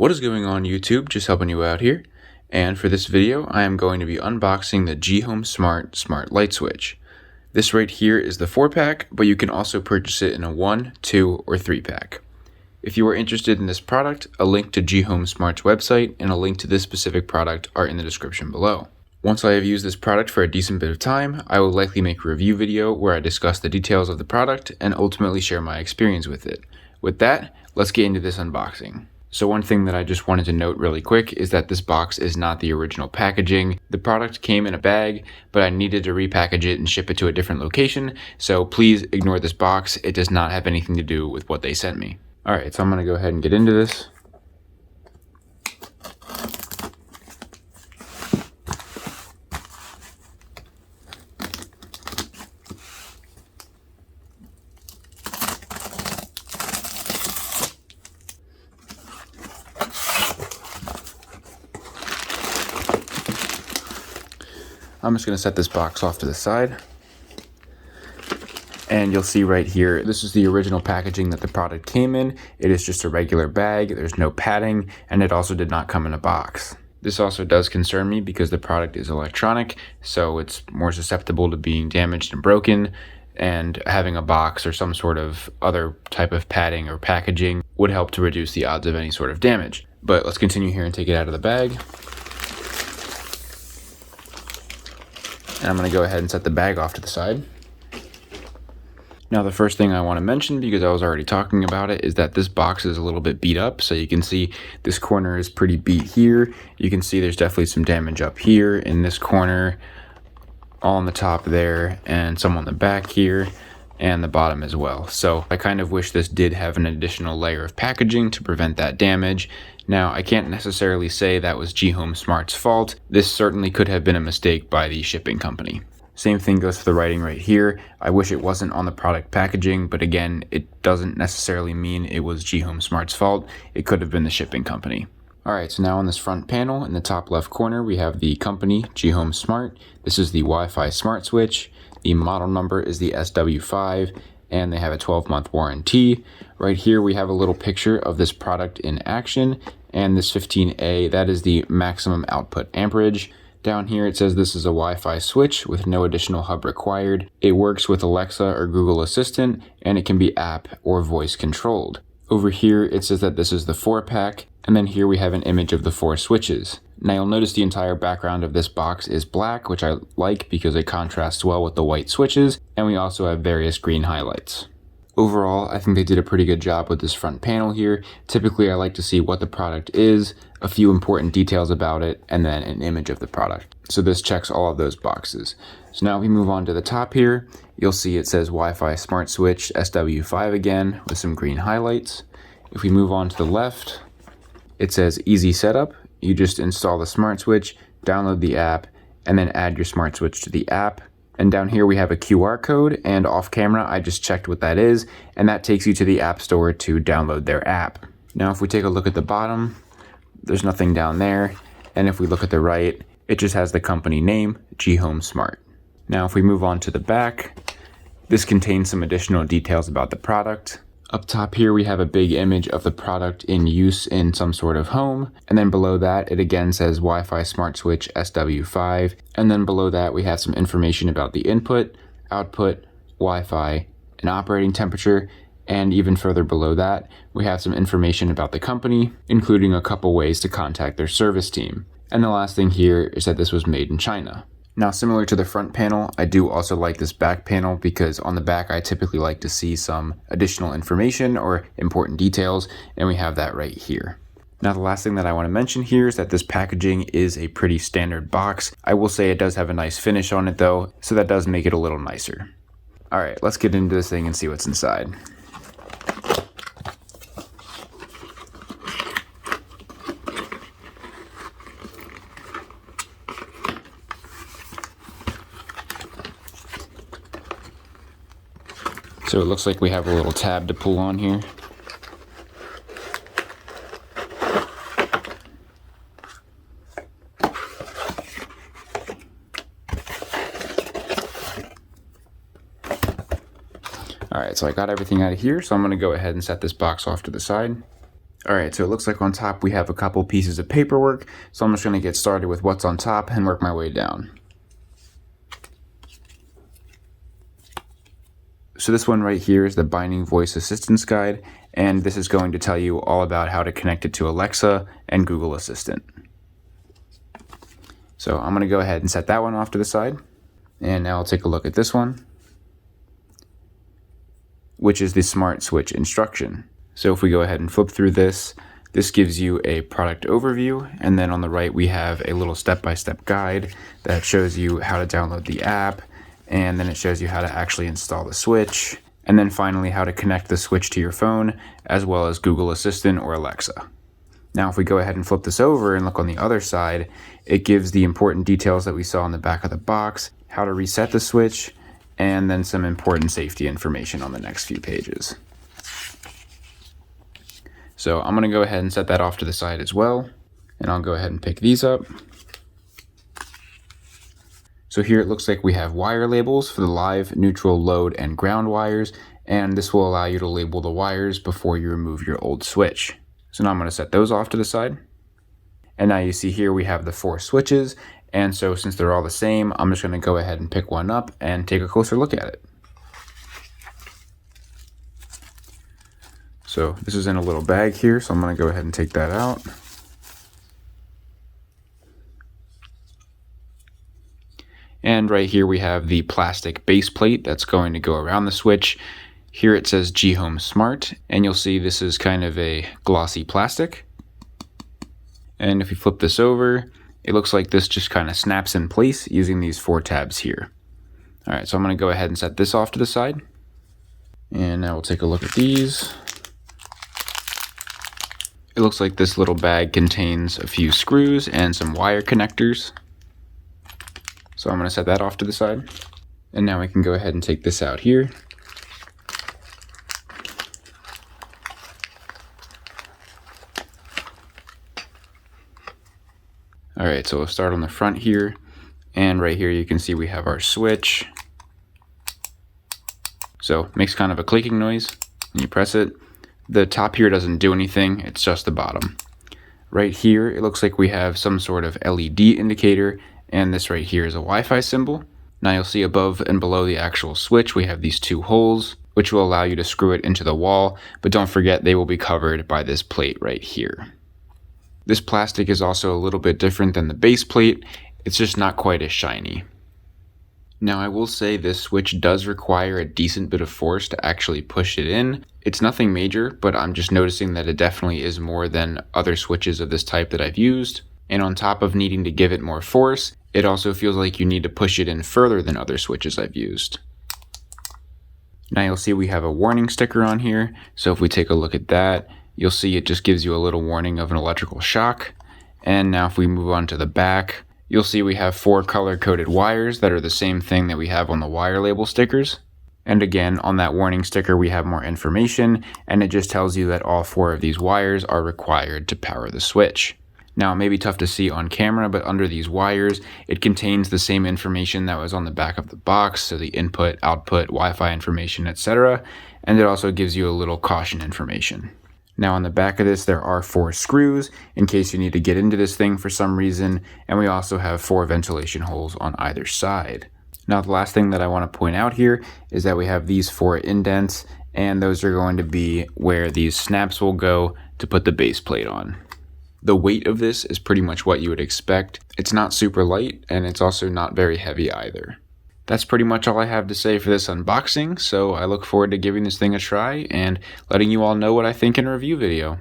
What is going on YouTube? Just helping you out here. And for this video, I am going to be unboxing the GHome Smart Light Switch. This right here is the 4-pack, but you can also purchase it in a 1, 2, or 3-pack. If you are interested in this product, a link to GHome Smart's website and a link to this specific product are in the description below. Once I have used this product for a decent bit of time, I will likely make a review video where I discuss the details of the product and ultimately share my experience with it. With that, let's get into this unboxing. So one thing that I just wanted to note really quick is that this box is not the original packaging. The product came in a bag, but I needed to repackage it and ship it to a different location, so please ignore this box. It does not have anything to do with what they sent me. Alright, so I'm going to go ahead and get into this. I'm just going to set this box off to the side. And you'll see right here, this is the original packaging that the product came in. It is just a regular bag, there's no padding, and it also did not come in a box. This also does concern me because the product is electronic, so it's more susceptible to being damaged and broken, and having a box or some sort of other type of padding or packaging would help to reduce the odds of any sort of damage. But let's continue here and take it out of the bag. And I'm going to go ahead and set the bag off to the side. Now the first thing I want to mention, because I was already talking about it, is that this box is a little bit beat up. So you can see this corner is pretty beat here. You can see there's definitely some damage up here in this corner, all on the top there, and some on the back here, and the bottom as well. So I kind of wish this did have an additional layer of packaging to prevent that damage. Now, I can't necessarily say that was GHome Smart's fault. This certainly could have been a mistake by the shipping company. Same thing goes for the writing right here. I wish it wasn't on the product packaging, but again, it doesn't necessarily mean it was GHome Smart's fault. It could have been the shipping company. Alright, so now on this front panel, in the top left corner, we have the company, GHome Smart. This is the Wi-Fi smart switch. The model number is the SW5, and they have a 12-month warranty. Right here we have a little picture of this product in action, and this 15A, that is the maximum output amperage. Down here it says this is a Wi-Fi switch with no additional hub required. It works with Alexa or Google Assistant, and it can be app or voice controlled. Over here it says that this is the 4-pack, and then here we have an image of the 4 switches. Now you'll notice the entire background of this box is black, which I like because it contrasts well with the white switches, and we also have various green highlights. Overall, I think they did a pretty good job with this front panel here. Typically, I like to see what the product is, a few important details about it, and then an image of the product. So this checks all of those boxes. So now if we move on to the top here, you'll see it says Wi-Fi Smart Switch SW5 again with some green highlights. If we move on to the left, it says Easy Setup. You just install the smart switch, download the app, and then add your smart switch to the app. And down here we have a QR code, and off camera I just checked what that is, and that takes you to the App Store to download their app. Now if we take a look at the bottom, there's nothing down there, and if we look at the right, it just has the company name, GHome Smart. Now if we move on to the back, this contains some additional details about the product. Up top here we have a big image of the product in use in some sort of home, and then below that it again says Wi-Fi Smart Switch SW5, and then below that we have some information about the input, output, Wi-Fi, and operating temperature, and even further below that we have some information about the company, including a couple ways to contact their service team. And the last thing here is that this was made in China. Now, similar to the front panel, I do also like this back panel because on the back I typically like to see some additional information or important details, and we have that right here. Now, the last thing that I want to mention here is that this packaging is a pretty standard box. I will say it does have a nice finish on it though, so that does make it a little nicer. Alright, let's get into this thing and see what's inside. So it looks like we have a little tab to pull on here. Alright, so I got everything out of here, so I'm going to go ahead and set this box off to the side. All right, so it looks like on top we have a couple pieces of paperwork, so I'm just going to get started with what's on top and work my way down. So this one right here is the Binding Voice Assistance Guide, and this is going to tell you all about how to connect it to Alexa and Google Assistant. So I'm going to go ahead and set that one off to the side, and now I'll take a look at this one, which is the Smart Switch instruction. So if we go ahead and flip through this, this gives you a product overview, and then on the right we have a little step-by-step guide that shows you how to download the app, and then it shows you how to actually install the switch, and then finally how to connect the switch to your phone, as well as Google Assistant or Alexa. Now if we go ahead and flip this over and look on the other side, it gives the important details that we saw on the back of the box, how to reset the switch, and then some important safety information on the next few pages. So I'm going to go ahead and set that off to the side as well, and I'll go ahead and pick these up. So here it looks like we have wire labels for the live, neutral, load, and ground wires, and this will allow you to label the wires before you remove your old switch. So now I'm going to set those off to the side. And now you see here we have the 4 switches, and so since they're all the same, I'm just going to go ahead and pick one up and take a closer look at it. So this is in a little bag here, so I'm going to go ahead and take that out. And right here we have the plastic base plate that's going to go around the switch. Here it says GHome Smart, and you'll see this is kind of a glossy plastic. And if you flip this over, it looks like this just kind of snaps in place using these 4 tabs here. All right, so I'm going to go ahead and set this off to the side. And now we'll take a look at these. It looks like this little bag contains a few screws and some wire connectors. So I'm going to set that off to the side. And now we can go ahead and take this out here. All right, so we'll start on the front here. And right here you can see we have our switch. So it makes kind of a clicking noise when you press it. The top here doesn't do anything, it's just the bottom. Right here, it looks like we have some sort of LED indicator, and this right here is a Wi-Fi symbol. Now you'll see above and below the actual switch, we have these 2 holes, which will allow you to screw it into the wall, but don't forget they will be covered by this plate right here. This plastic is also a little bit different than the base plate, it's just not quite as shiny. Now I will say this switch does require a decent bit of force to actually push it in. It's nothing major, but I'm just noticing that it definitely is more than other switches of this type that I've used. And on top of needing to give it more force, it also feels like you need to push it in further than other switches I've used. Now you'll see we have a warning sticker on here, so if we take a look at that, you'll see it just gives you a little warning of an electrical shock. And now if we move on to the back, you'll see we have 4 color-coded wires that are the same thing that we have on the wire label stickers. And again, on that warning sticker, we have more information, and it just tells you that all 4 of these wires are required to power the switch. Now, it may be tough to see on camera, but under these wires, it contains the same information that was on the back of the box, so the input, output, Wi-Fi information, etc. And it also gives you a little caution information. Now on the back of this, there are 4 screws in case you need to get into this thing for some reason, and we also have 4 ventilation holes on either side. Now the last thing that I want to point out here is that we have these 4 indents, and those are going to be where these snaps will go to put the base plate on. The weight of this is pretty much what you would expect. It's not super light, and it's also not very heavy either. That's pretty much all I have to say for this unboxing, so I look forward to giving this thing a try and letting you all know what I think in a review video.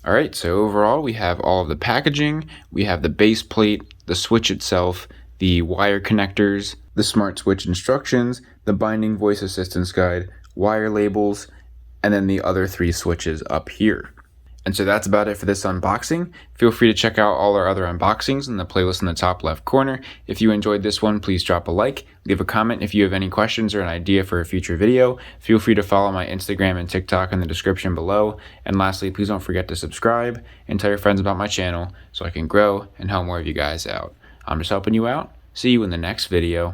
Alright, so overall we have all of the packaging, we have the base plate, the switch itself, the wire connectors, the smart switch instructions, the binding voice assistance guide, wire labels, and then the other 3 switches up here. And so that's about it for this unboxing. Feel free to check out all our other unboxings in the playlist in the top left corner. If you enjoyed this one, please drop a like, leave a comment if you have any questions or an idea for a future video. Feel free to follow my Instagram and TikTok in the description below. And lastly, please don't forget to subscribe and tell your friends about my channel so I can grow and help more of you guys out. I'm just helping you out. See you in the next video.